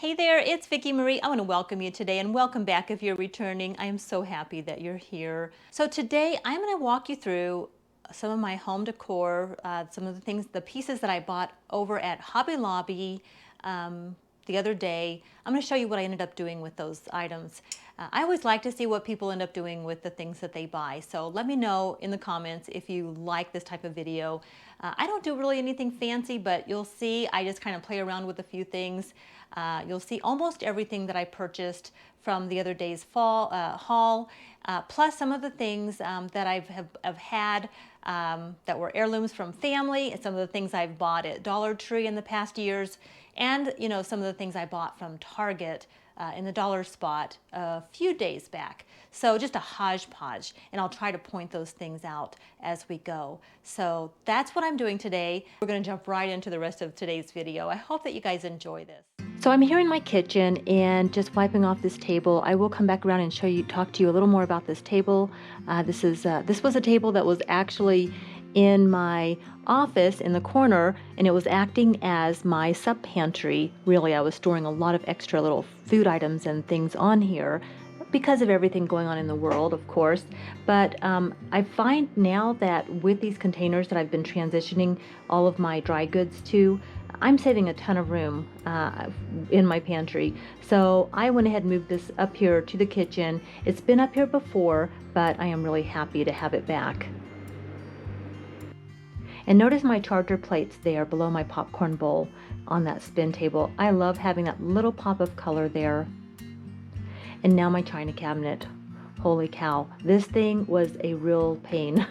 Hey there, it's Vicki Marie. I want to welcome you today and welcome back if you're returning. I am so happy that you're here. So today I'm going to walk you through some of my home decor, some of the things, the pieces that I bought over at Hobby Lobby the other day. I'm going to show you what I ended up doing with those items. I always like to see what people end up doing with the things that they buy. So let me know in the comments if you like this type of video. I don't do really anything fancy, but you'll see I just kind of play around with a few things. You'll see almost everything that I purchased from the other day's fall haul, plus some of the things that I've had that were heirlooms from family, and some of the things I've bought at Dollar Tree in the past years, and some of the things I bought from Target in the dollar spot a few days back. So just a hodgepodge, and I'll try to point those things out as we go. So that's what I'm doing today. We're going to jump right into the rest of today's video. I hope that you guys enjoy this. So I'm here in my kitchen and just wiping off this table. I will come back around and talk to you a little more about this table. This was a table that was actually in my office in the corner, and it was acting as my sub pantry. Really, I was storing a lot of extra little food items and things on here because of everything going on in the world, of course. But I find now that with these containers that I've been transitioning all of my dry goods to, I'm saving a ton of room in my pantry. So I went ahead and moved this up here to the kitchen. It's been up here before, but I am really happy to have it back. And notice my charger plates there below my popcorn bowl on that spin table. I love having that little pop of color there. And now my china cabinet. Holy cow, this thing was a real pain.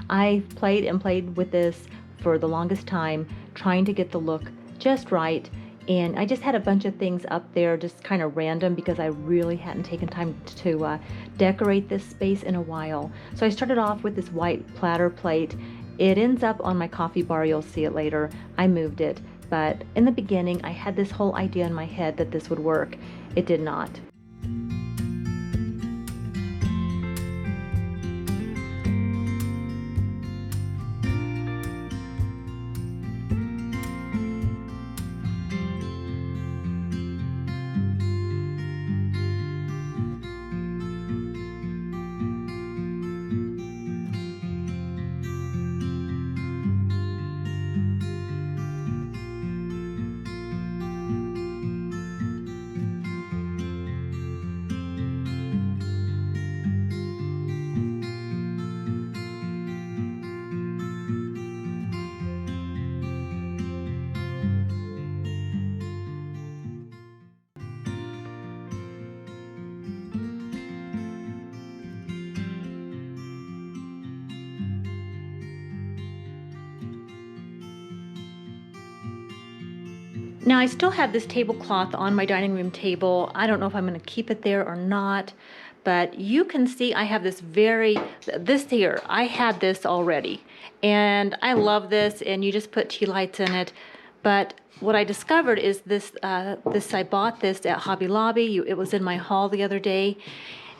I played and played with this for the longest time, trying to get the look just right. And I just had a bunch of things up there, just kind of random, because I really hadn't taken time to decorate this space in a while. So I started off with this white platter plate. It ends up on my coffee bar, you'll see it later. I moved it, but in the beginning I had this whole idea in my head that this would work. It did not. Now I still have this tablecloth on my dining room table. I don't know if I'm going to keep it there or not, but you can see I have this here, I had this already, and I love this, and you just put tea lights in it. But what I discovered is I bought this at Hobby Lobby. It was in my haul the other day,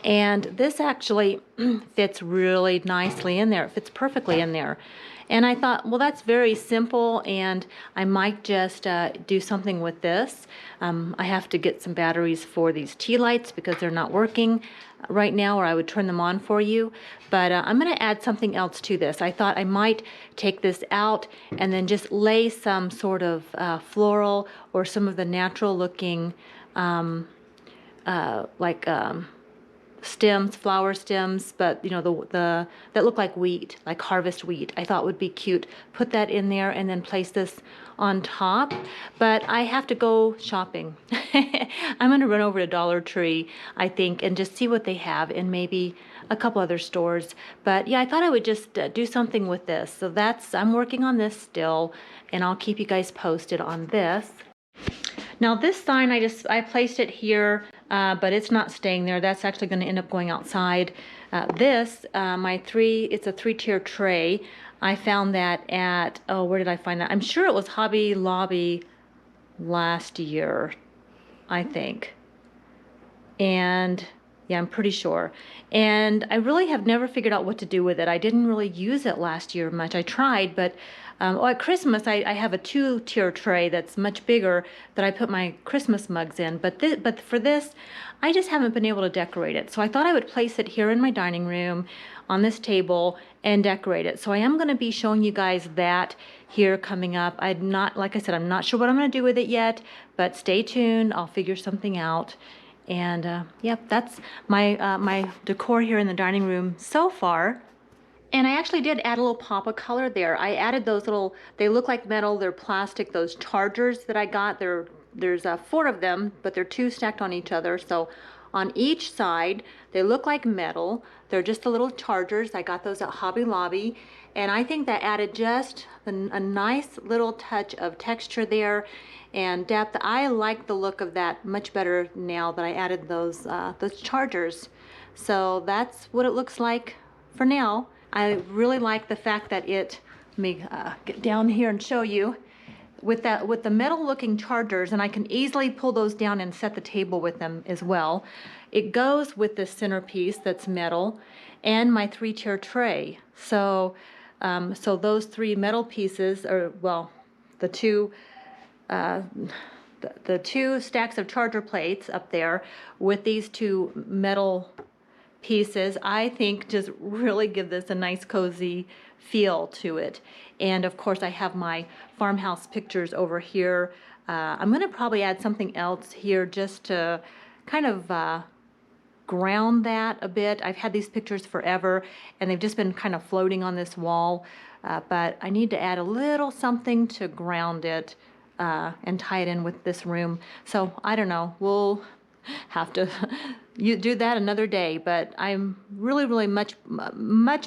and this actually fits really nicely in there. It fits perfectly in there. And I thought, well, that's very simple, and I might just do something with this. I have to get some batteries for these tea lights because they're not working right now, or I would turn them on for you. But I'm going to add something else to this. I thought I might take this out and then just lay some sort of floral or some of the natural looking stems, flower stems, but the that look like wheat, like harvest wheat. I thought would be cute. Put that in there and then place this on top. But I have to go shopping. I'm going to run over to Dollar Tree, I think, and just see what they have, and maybe a couple other stores. But yeah, I thought I would just do something with this. So I'm working on this still, and I'll keep you guys posted on this. Now this sign, I placed it here, but it's not staying there. That's actually going to end up going outside. It's a 3-tier tray. I found that at, where did I find that? I'm sure it was Hobby Lobby last year, I think. And Yeah, I'm pretty sure. And I really have never figured out what to do with it. I didn't really use it last year much. I tried, but at Christmas I have a 2-tier tray that's much bigger that I put my Christmas mugs in. But for this, I just haven't been able to decorate it. So I thought I would place it here in my dining room on this table and decorate it. So I am going to be showing you guys that here coming up. I'm not, like I said, I'm not sure what I'm going to do with it yet, but stay tuned. I'll figure something out. And yep, that's my decor here in the dining room so far. And I actually did add a little pop of color there. I added those little, they look like metal, they're plastic, those chargers that I got. There's 4 of them, but they're 2 stacked on each other. So on each side, they look like metal. They're just the little chargers. I got those at Hobby Lobby. And I think that added just a nice little touch of texture there and depth. I like the look of that much better now that I added those chargers. So that's what it looks like for now. I really like the fact that let me get down here and show you, with the metal looking chargers, and I can easily pull those down and set the table with them as well. It goes with this centerpiece that's metal and my 3-tier tray. So those 3 metal pieces, or well, the two the 2 stacks of charger plates up there with these 2 metal pieces, I think just really give this a nice cozy feel to it. And of course I have my farmhouse pictures over here. I'm going to probably add something else here just to kind of ground that a bit. I've had these pictures forever and they've just been kind of floating on this wall, but I need to add a little something to ground it and tie it in with this room. So I don't know, we'll have to you do that another day, but I'm really much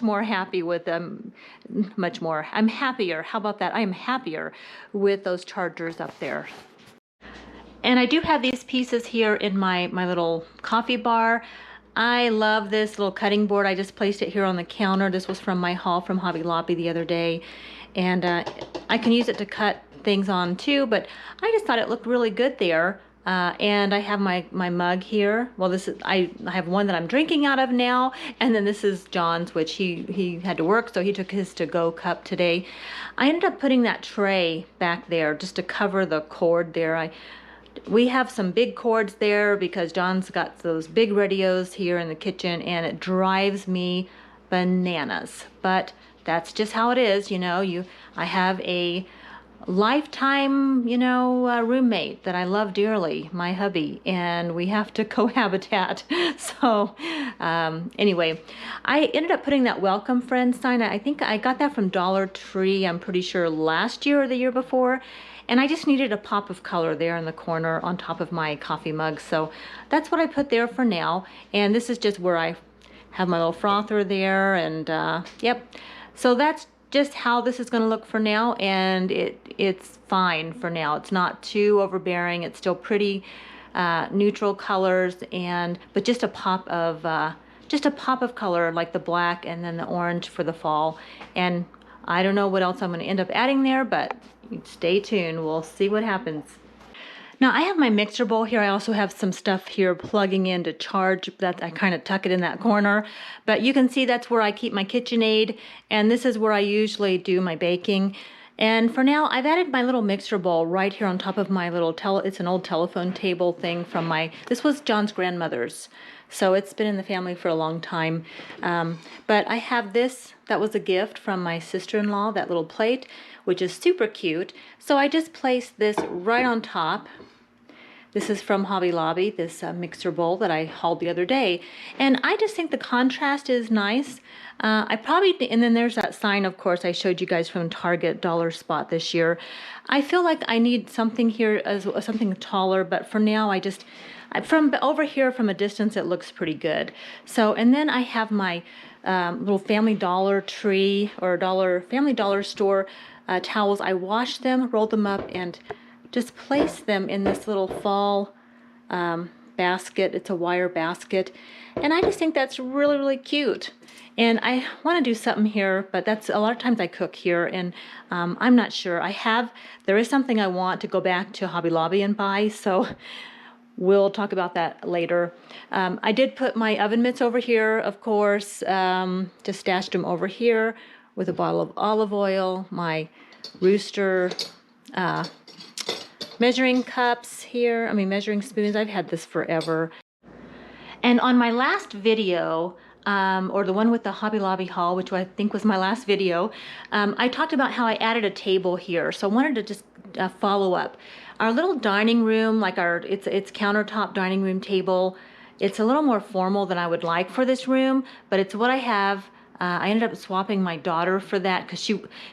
more happy with them. I'm happier, how about that? I am happier with those chargers up there. And I do have these pieces here in my little coffee bar. I love this little cutting board. I just placed it here on the counter. This was from my haul from Hobby Lobby the other day. And I can use it to cut things on too, but I just thought it looked really good there. And I have my mug here. Well, I have one that I'm drinking out of now, and then this is John's, which he had to work, so he took his to-go cup today. I ended up putting that tray back there just to cover the cord there. We have some big cords there because John's got those big radios here in the kitchen, and it drives me bananas. But that's just how it is, you know. I have a lifetime, roommate that I love dearly, my hubby, and we have to cohabitat. So anyway, I ended up putting that welcome friend sign. I think I got that from Dollar Tree, I'm pretty sure last year or the year before. And I just needed a pop of color there in the corner on top of my coffee mug. So that's what I put there for now. And this is just where I have my little frother there. And yep. So that's just how this is going to look for now. And it's fine for now. It's not too overbearing. It's still pretty neutral colors, but just a pop of color like the black and then the orange for the fall. And I don't know what else I'm going to end up adding there, but stay tuned. We'll see what happens. Now I have my mixer bowl here. I also have some stuff here plugging in to charge. That I kind of tuck it in that corner. But you can see that's where I keep my KitchenAid, and this is where I usually do my baking. And for now, I've added my little mixer bowl right here on top of my little it's an old telephone table thing from this was John's grandmother's. So it's been in the family for a long time. But I have this, that was a gift from my sister-in-law, that little plate, which is super cute. So I just placed this right on top. This is from Hobby Lobby, this mixer bowl that I hauled the other day. And I just think the contrast is nice. And then there's that sign, of course, I showed you guys from Target Dollar Spot this year. I feel like I need something here, something taller, but for now from over here from a distance, it looks pretty good. So, and then I have my little Family Dollar Tree or Family Dollar Store towels. I washed them, rolled them up, and just place them in this little fall basket. It's a wire basket, and I just think that's really cute. And I want to do something here, but that's a lot of times I cook here, and I'm not sure. There is something I want to go back to Hobby Lobby and buy, so we'll talk about that later. I did put my oven mitts over here, of course, just stashed them over here with a bottle of olive oil, my Rooster measuring cups here, measuring spoons. I've had this forever. And on my last video, or the one with the Hobby Lobby haul, which I think was my last video, I talked about how I added a table here. So I wanted to just follow up. Our little dining room, like it's countertop dining room table, it's a little more formal than I would like for this room, but it's what I have. I ended up swapping my daughter for that because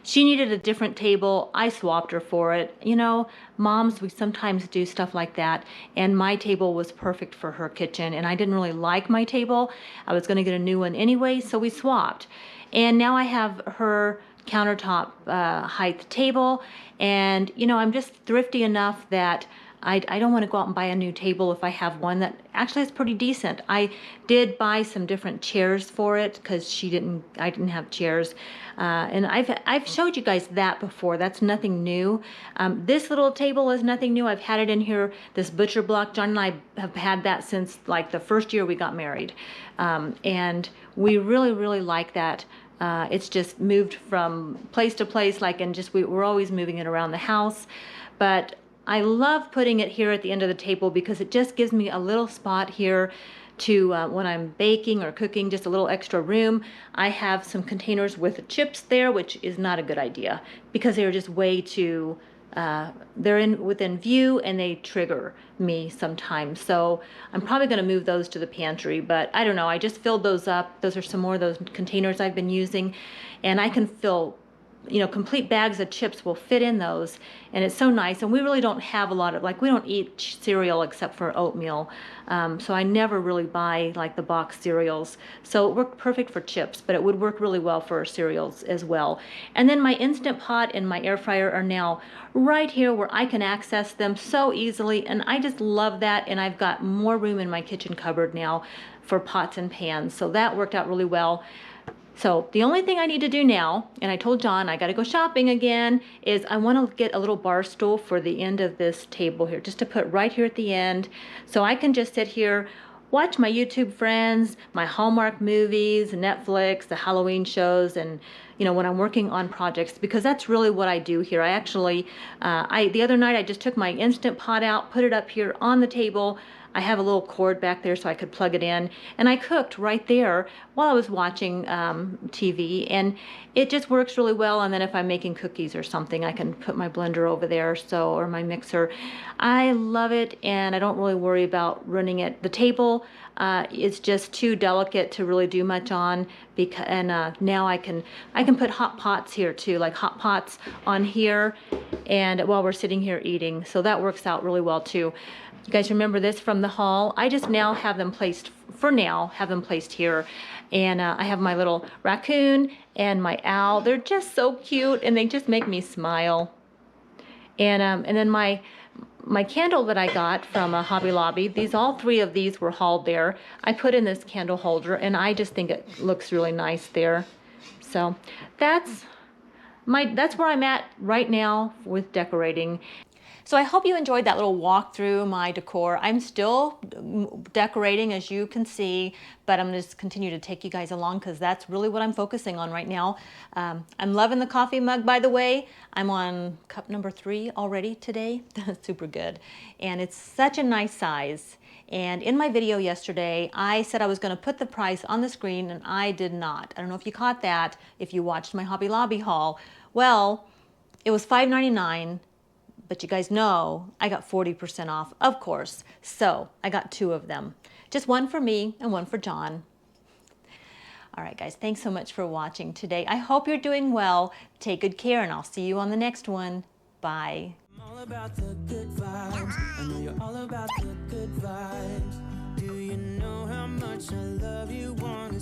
she needed a different table. I swapped her for it. You know, moms, we sometimes do stuff like that, and my table was perfect for her kitchen, and I didn't really like my table. I was going to get a new one anyway, so we swapped. And now I have her countertop height table, and you know, I'm just thrifty enough that I don't want to go out and buy a new table if I have one that actually is pretty decent. I did buy some different chairs for it because I didn't have chairs. And I've showed you guys that before. That's nothing new. This little table is nothing new. I've had it in here, this butcher block. John and I have had that since like the first year we got married. And we really, really like that. It's just moved from place to place, we're always moving it around the house. But I love putting it here at the end of the table because it just gives me a little spot here to, when I'm baking or cooking, just a little extra room. I have some containers with chips there, which is not a good idea because they're just way too, they're within view and they trigger me sometimes. So I'm probably going to move those to the pantry, but I don't know. I just filled those up. Those are some more of those containers I've been using, and I can fill, you know, complete bags of chips will fit in those, and it's so nice. And we really don't have a lot of, we don't eat cereal except for oatmeal, so I never really buy like the box cereals, so it worked perfect for chips, but it would work really well for cereals as well. And then my Instant Pot and my air fryer are now right here where I can access them so easily, and I just love that. And I've got more room in my kitchen cupboard now for pots and pans, so that worked out really well. So the only thing I need to do now, and I told John I got to go shopping again, is I want to get a little bar stool for the end of this table here, just to put right here at the end, so I can just sit here, watch my YouTube friends, my Hallmark movies, Netflix, the Halloween shows, and you know, when I'm working on projects, because that's really what I do here. I actually, the other night I just took my Instant Pot out, put it up here on the table. I have a little cord back there so I could plug it in, and I cooked right there while I was watching TV, and it just works really well. And then if I'm making cookies or something, I can put my blender over there, or my mixer. I love it, and I don't really worry about running it. The table is just too delicate to really do much on, and now I can put hot pots here too, like hot pots on here, and while we're sitting here eating, so that works out really well too. You guys remember this from the haul? I just now have them placed, for now, have them placed here. And I have my little raccoon and my owl. They're just so cute, and they just make me smile. And then my candle that I got from Hobby Lobby, all three of these were hauled there. I put in this candle holder, and I just think it looks really nice there. So that's where I'm at right now with decorating. So I hope you enjoyed that little walk through my decor. I'm still decorating, as you can see, but I'm going to just continue to take you guys along because that's really what I'm focusing on right now. I'm loving the coffee mug, by the way. I'm on cup number 3 already today. That's super good. And it's such a nice size. And in my video yesterday, I said I was going to put the price on the screen, and I did not. I don't know if you caught that if you watched my Hobby Lobby haul. Well, it was $5.99. But you guys know I got 40% off, of course. So I got 2 of them. Just one for me and one for John. All right, guys, thanks so much for watching today. I hope you're doing well. Take good care, and I'll see you on the next one. Bye. I'm all about the good vibes. I know you're all about the good vibes. Do you know how much I love you? Wanna